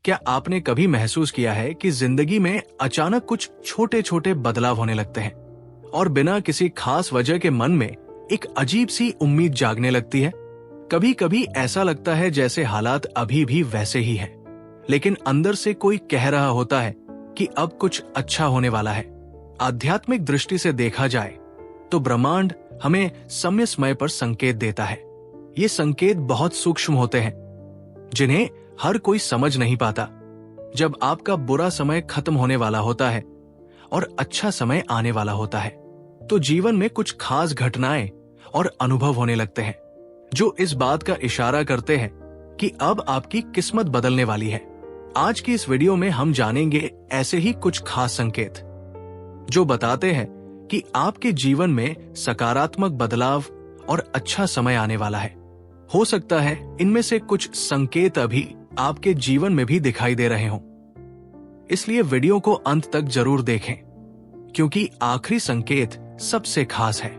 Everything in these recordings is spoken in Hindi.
क्या आपने कभी महसूस किया है कि जिंदगी में अचानक कुछ छोटे छोटे बदलाव होने लगते हैं और बिना किसी खास वजह के मन में एक अजीब सी उम्मीद जागने लगती है? कभी कभी ऐसा लगता है जैसे हालात अभी भी वैसे ही हैं, लेकिन अंदर से कोई कह रहा होता है कि अब कुछ अच्छा होने वाला है। आध्यात्मिक दृष्टि से देखा जाए तो ब्रह्मांड हमें समय समय पर संकेत देता है। ये संकेत बहुत सूक्ष्म होते हैं, जिन्हें हर कोई समझ नहीं पाता। जब आपका बुरा समय खत्म होने वाला होता है और अच्छा समय आने वाला होता है, तो जीवन में कुछ खास घटनाएं और अनुभव होने लगते हैं जो इस बात का इशारा करते हैं कि अब आपकी किस्मत बदलने वाली है। आज की इस वीडियो में हम जानेंगे ऐसे ही कुछ खास संकेत जो बताते हैं कि आपके जीवन में सकारात्मक बदलाव और अच्छा समय आने वाला है। हो सकता है इनमें से कुछ संकेत अभी आपके जीवन में भी दिखाई दे रहे हों, इसलिए वीडियो को अंत तक जरूर देखें, क्योंकि आखिरी संकेत सबसे खास है।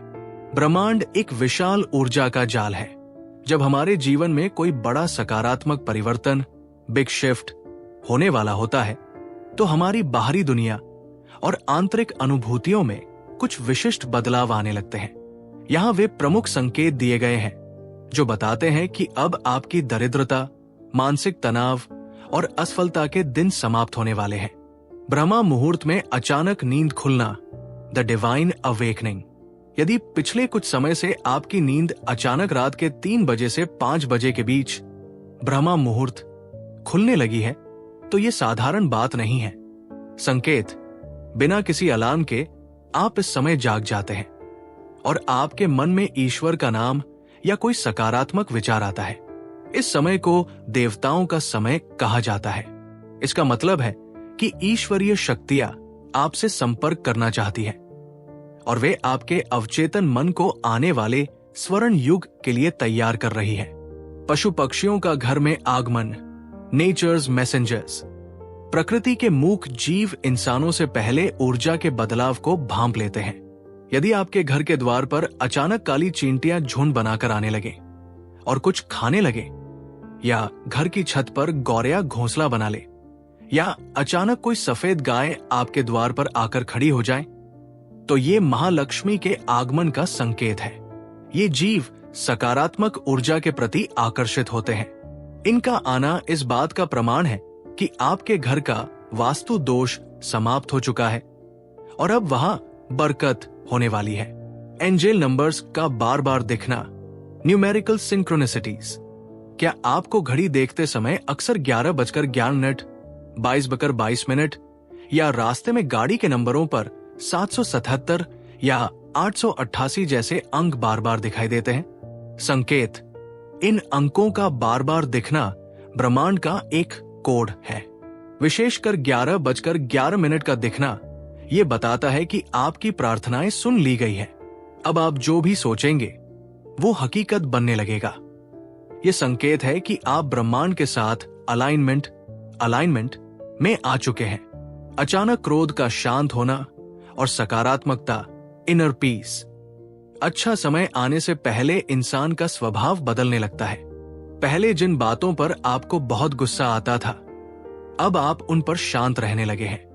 ब्रह्मांड एक विशाल ऊर्जा का जाल है। जब हमारे जीवन में कोई बड़ा सकारात्मक परिवर्तन, बिग शिफ्ट होने वाला होता है, तो हमारी बाहरी दुनिया और आंतरिक अनुभूतियों में कुछ विशिष्ट बदलाव आने लगते हैं। यहाँ वे प्रमुख संकेत दिए गए हैं जो बताते हैं कि अब आपकी दरिद्रता, मानसिक तनाव और असफलता के दिन समाप्त होने वाले हैं। ब्रह्मा मुहूर्त में अचानक नींद खुलना, द डिवाइन अवेकनिंग। यदि पिछले कुछ समय से आपकी नींद अचानक रात के 3 बजे से 5 बजे के बीच ब्रह्मा मुहूर्त खुलने लगी है, तो ये साधारण बात नहीं है। संकेत, बिना किसी अलार्म के आप इस समय जाग जाते हैं और आपके मन में ईश्वर का नाम या कोई सकारात्मक विचार आता है। इस समय को देवताओं का समय कहा जाता है। इसका मतलब है कि ईश्वरीय शक्तियां आपसे संपर्क करना चाहती है और वे आपके अवचेतन मन को आने वाले स्वर्ण युग के लिए तैयार कर रही है। पशु पक्षियों का घर में आगमन, नेचर्स मैसेंजर्स। प्रकृति के मूक जीव इंसानों से पहले ऊर्जा के बदलाव को भांप लेते हैं। यदि आपके घर के द्वार पर अचानक काली चींटियां झुंड बनाकर आने लगे और कुछ खाने लगे, या घर की छत पर गौरैया घोंसला बना ले, या अचानक कोई सफेद गाय आपके द्वार पर आकर खड़ी हो जाए, तो ये महालक्ष्मी के आगमन का संकेत है। ये जीव सकारात्मक ऊर्जा के प्रति आकर्षित होते हैं। इनका आना इस बात का प्रमाण है कि आपके घर का वास्तु दोष समाप्त हो चुका है और अब वहां बरकत होने वाली है। एंजेल नंबर्स का बार बार दिखना, न्यूमेरिकल सिंक्रोनिसिटीज। क्या आपको घड़ी देखते समय अक्सर 11:11, 22:22 या रास्ते में गाड़ी के नंबरों पर 777 या 888 जैसे अंक बार बार दिखाई देते हैं? संकेत, इन अंकों का बार बार दिखना ब्रह्मांड का एक कोड है। विशेषकर 11:11 का दिखना ये बताता है कि आपकी प्रार्थनाएं सुन ली गई है। अब आप जो भी सोचेंगे वो हकीकत बनने लगेगा। ये संकेत है कि आप ब्रह्मांड के साथ अलाइनमेंट में आ चुके हैं। अचानक क्रोध का शांत होना और सकारात्मकता, इनर पीस। अच्छा समय आने से पहले इंसान का स्वभाव बदलने लगता है। पहले जिन बातों पर आपको बहुत गुस्सा आता था, अब आप उन पर शांत रहने लगे हैं।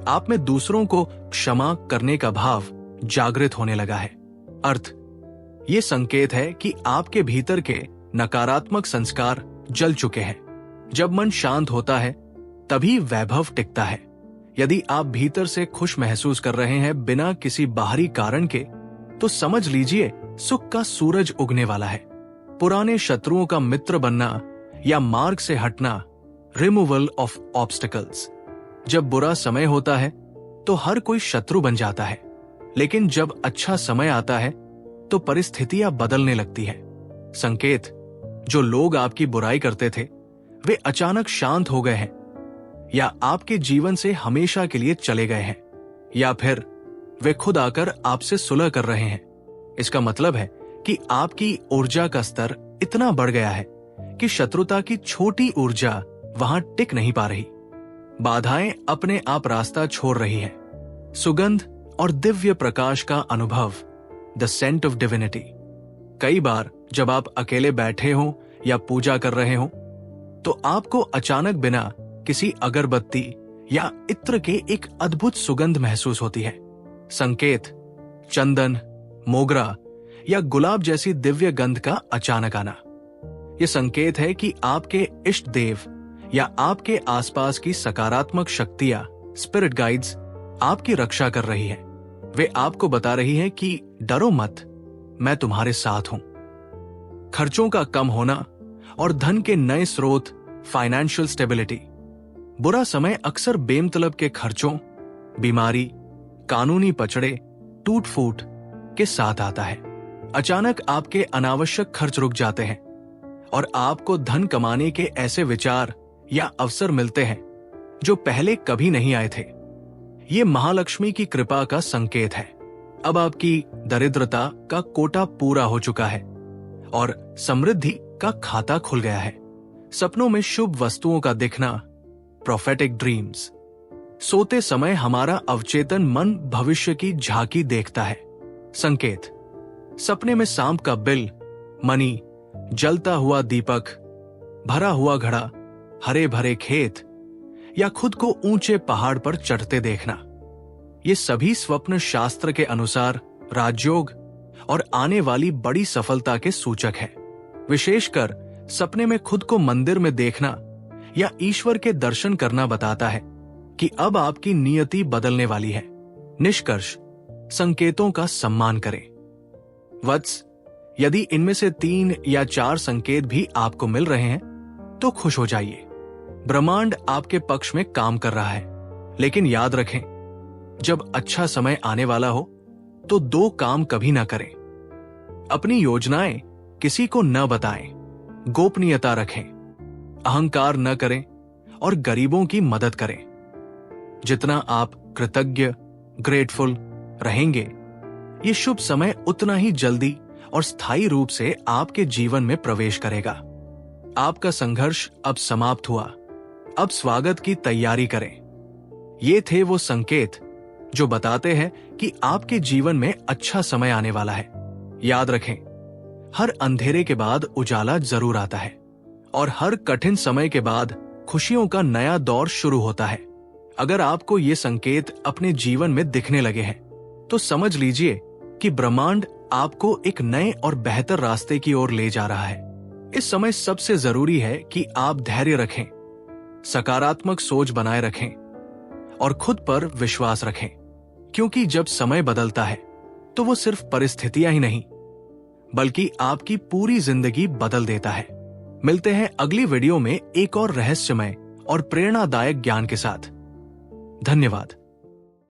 आप में दूसरों को क्षमा करने का भाव जागृत होने लगा है। अर्थ, ये संकेत है कि आपके भीतर के नकारात्मक संस्कार जल चुके हैं। जब मन शांत होता है तभी वैभव टिकता है। यदि आप भीतर से खुश महसूस कर रहे हैं बिना किसी बाहरी कारण के, तो समझ लीजिए सुख का सूरज उगने वाला है। पुराने शत्रुओं का मित्र बनना या मार्ग से हटना, रिमूवल ऑफ ऑब्स्टिकल्स। जब बुरा समय होता है तो हर कोई शत्रु बन जाता है, लेकिन जब अच्छा समय आता है तो परिस्थितियां बदलने लगती है। संकेत, जो लोग आपकी बुराई करते थे वे अचानक शांत हो गए हैं, या आपके जीवन से हमेशा के लिए चले गए हैं, या फिर वे खुद आकर आपसे सुलह कर रहे हैं। इसका मतलब है कि आपकी ऊर्जा का स्तर इतना बढ़ गया है कि शत्रुता की छोटी ऊर्जा वहां टिक नहीं पा रही। बाधाएं अपने आप रास्ता छोड़ रही है। सुगंध और दिव्य प्रकाश का अनुभव, द सेंट ऑफ डिविनिटी। कई बार जब आप अकेले बैठे हो या पूजा कर रहे हो, तो आपको अचानक बिना किसी अगरबत्ती या इत्र के एक अद्भुत सुगंध महसूस होती है। संकेत चंदन, मोगरा या गुलाब जैसी दिव्य गंध का अचानक आना। यह संकेत है कि आपके इष्ट देव या आपके आसपास की सकारात्मक शक्तियां, स्पिरिट गाइड्स, आपकी रक्षा कर रही है। वे आपको बता रही हैं कि डरो मत, मैं तुम्हारे साथ हूं। खर्चों का कम होना और धन के नए स्रोत, फाइनेंशियल स्टेबिलिटी। बुरा समय अक्सर बेमतलब के खर्चों, बीमारी, कानूनी पचड़े, टूट फूट के साथ आता है। अचानक आपके अनावश्यक खर्च रुक जाते हैं और आपको धन कमाने के ऐसे विचार या अवसर मिलते हैं जो पहले कभी नहीं आए थे। ये महालक्ष्मी की कृपा का संकेत है। अब आपकी दरिद्रता का कोटा पूरा हो चुका है और समृद्धि का खाता खुल गया है। सपनों में शुभ वस्तुओं का दिखना, प्रोफेटिक ड्रीम्स। सोते समय हमारा अवचेतन मन भविष्य की झांकी देखता है। संकेत सपने में सांप का बिल, मनी, जलता हुआ दीपक, भरा हुआ घड़ा, हरे भरे खेत या खुद को ऊंचे पहाड़ पर चढ़ते देखना। ये सभी स्वप्न शास्त्र के अनुसार राजयोग और आने वाली बड़ी सफलता के सूचक है। विशेषकर सपने में खुद को मंदिर में देखना या ईश्वर के दर्शन करना बताता है कि अब आपकी नियति बदलने वाली है। निष्कर्ष, संकेतों का सम्मान करें। वत्स, यदि इनमें से 3 या 4 संकेत भी आपको मिल रहे हैं तो खुश हो जाइए। ब्रह्मांड आपके पक्ष में काम कर रहा है। लेकिन याद रखें, जब अच्छा समय आने वाला हो तो 2 काम कभी ना करें। अपनी योजनाएं किसी को न बताएं, गोपनीयता रखें, अहंकार न करें और गरीबों की मदद करें। जितना आप कृतज्ञ, ग्रेटफुल रहेंगे, ये शुभ समय उतना ही जल्दी और स्थायी रूप से आपके जीवन में प्रवेश करेगा। आपका संघर्ष अब समाप्त हुआ। अब स्वागत की तैयारी करें। ये थे वो संकेत जो बताते हैं कि आपके जीवन में अच्छा समय आने वाला है। याद रखें, हर अंधेरे के बाद उजाला जरूर आता है और हर कठिन समय के बाद खुशियों का नया दौर शुरू होता है। अगर आपको ये संकेत अपने जीवन में दिखने लगे हैं तो समझ लीजिए कि ब्रह्मांड आपको एक नए और बेहतर रास्ते की ओर ले जा रहा है। इस समय सबसे जरूरी है कि आप धैर्य रखें, सकारात्मक सोच बनाए रखें और खुद पर विश्वास रखें, क्योंकि जब समय बदलता है तो वो सिर्फ परिस्थितियां ही नहीं बल्कि आपकी पूरी जिंदगी बदल देता है। मिलते हैं अगली वीडियो में एक और रहस्यमय और प्रेरणादायक ज्ञान के साथ। धन्यवाद।